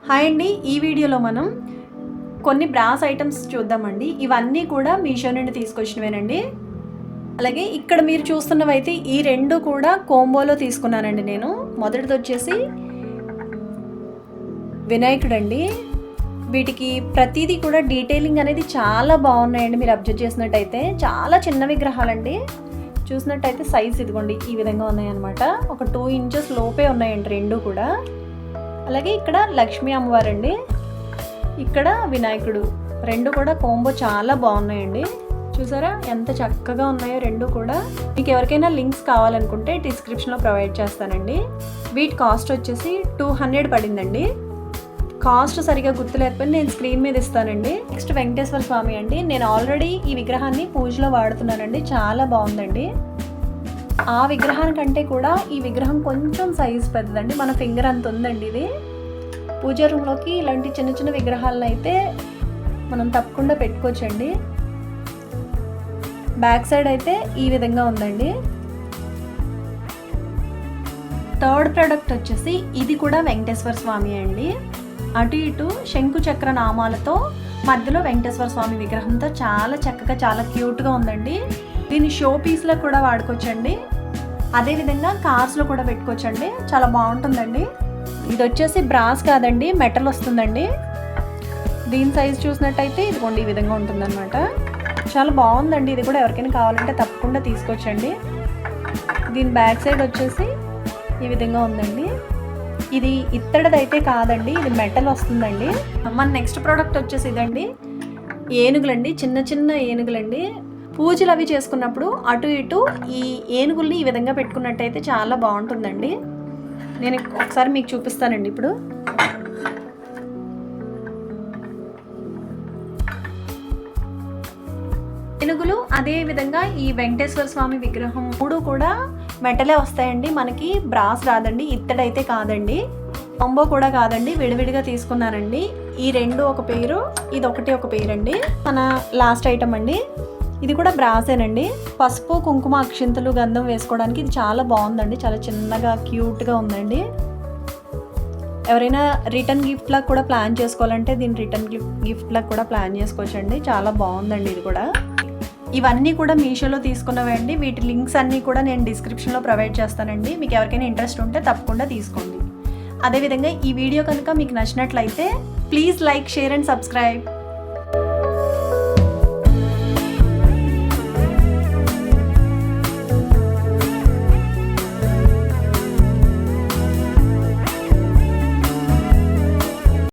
Hi అండి, ఈ వీడియోలో మనం కొన్ని బ్రాస్ ఐటమ్స్ చూద్దామండి. ఇవన్నీ కూడా మీషో నుండి తీసుకొచ్చినవేనండి. అలాగే ఇక్కడ మీరు చూస్తున్నవైతే ఈ రెండు కూడా కోంబోలో తీసుకున్నానండి నేను. మొదటిది వచ్చేసి వినాయకుడండి. వీటికి ప్రతిదీ కూడా డీటెయిలింగ్ అనేది చాలా బాగున్నాయండి. మీరు అబ్జర్వ్ చేసినట్టయితే చాలా చిన్న విగ్రహాలండి. చూసినట్టయితే సైజ్ ఇదిగోండి ఈ విధంగా ఉన్నాయన్నమాట. ఒక 2 ఇంచెస్ లోపే ఉన్నాయండి రెండు కూడా. అలాగే ఇక్కడ లక్ష్మీ అమ్మవారండి, ఇక్కడ వినాయకుడు, రెండు కూడా కోంబో చాలా బాగున్నాయండి. చూసారా ఎంత చక్కగా ఉన్నాయో రెండు కూడా. మీకు ఎవరికైనా లింక్స్ కావాలనుకుంటే డిస్క్రిప్షన్లో ప్రొవైడ్ చేస్తానండి. వీటి కాస్ట్ వచ్చేసి 200 పడిందండి. కాస్ట్ సరిగా గుర్తులేకపోతే నేను స్క్రీన్ మీద ఇస్తానండి. నెక్స్ట్ వెంకటేశ్వర స్వామి అండి. నేను ఆల్రెడీ ఈ విగ్రహాన్ని పూజలో వాడుతున్నానండి. చాలా బాగుందండి. ఆ విగ్రహానికంటే కూడా ఈ విగ్రహం కొంచెం సైజ్ పెద్దదండి. మన ఫింగర్ అంత ఉందండి. ఇది పూజా రూమ్లోకి ఇలాంటి చిన్న చిన్న విగ్రహాలను అయితే మనం తప్పకుండా పెట్టుకోవచ్చండి. బ్యాక్ సైడ్ అయితే ఈ విధంగా ఉందండి. థర్డ్ ప్రోడక్ట్ వచ్చేసి ఇది కూడా వెంకటేశ్వర స్వామి అండి. అటు ఇటు శంకు చక్ర నామాలతో మధ్యలో వెంకటేశ్వర స్వామి విగ్రహంతో చాలా చక్కగా చాలా క్యూట్గా ఉందండి. దీన్ని షో పీస్లో కూడా వాడుకోవచ్చండి. అదేవిధంగా కార్స్లో కూడా పెట్టుకోవచ్చండి. చాలా బాగుంటుందండి. ఇది వచ్చేసి బ్రాస్ కాదండి, మెటల్ వస్తుందండి. దీని సైజ్ చూసినట్టయితే ఇదిగోండి ఈ విధంగా ఉంటుందన్నమాట. చాలా బాగుందండి. ఇది కూడా ఎవరికైనా కావాలంటే తప్పకుండా తీసుకోవచ్చండి. దీని బ్యాక్ సైడ్ వచ్చేసి ఈ విధంగా ఉందండి. ఇది ఇత్తడిదైతే కాదండి, ఇది మెటల్ వస్తుందండి. మన నెక్స్ట్ ప్రోడక్ట్ వచ్చేసి ఇదండి, ఏనుగులండి. చిన్న చిన్న ఏనుగులండి. పూజలు అవి చేసుకున్నప్పుడు అటు ఇటు ఈ ఏనుగుల్ని ఈ విధంగా పెట్టుకున్నట్టయితే చాలా బాగుంటుందండి. నేను ఒకసారి మీకు చూపిస్తానండి. ఇప్పుడు ఏనుగులు, అదే విధంగా ఈ వెంకటేశ్వర స్వామి విగ్రహం మూడు కూడా మెటలే వస్తాయండి. మనకి బ్రాస్ రాదండి, ఇత్తడైతే కాదండి, కాంబో కూడా కాదండి, విడివిడిగా తీసుకున్నానండి. ఈ రెండు ఒక పేరు, ఇది ఒకటి ఒక పేరు అండి. మన లాస్ట్ ఐటమ్ అండి. ఇది కూడా బ్రాసేనండి. పసుపు కుంకుమ అక్షింతలు గంధం వేసుకోవడానికి ఇది చాలా బాగుందండి. చాలా చిన్నగా క్యూట్గా ఉందండి. ఎవరైనా రిటర్న్ గిఫ్ట్లకు కూడా ప్లాన్ చేసుకోవాలంటే దీన్ని రిటర్న్ గిఫ్ట్లకు కూడా ప్లాన్ చేసుకోవచ్చండి. చాలా బాగుందండి ఇది కూడా. ఇవన్నీ కూడా మీషోలో తీసుకున్నవండి. వీటి లింక్స్ అన్నీ కూడా నేను డిస్క్రిప్షన్లో ప్రొవైడ్ చేస్తానండి. మీకు ఎవరికైనా ఇంట్రెస్ట్ ఉంటే తప్పకుండా తీసుకోండి. అదేవిధంగా ఈ వీడియో కనుక మీకు నచ్చినట్లయితే please like, share and subscribe.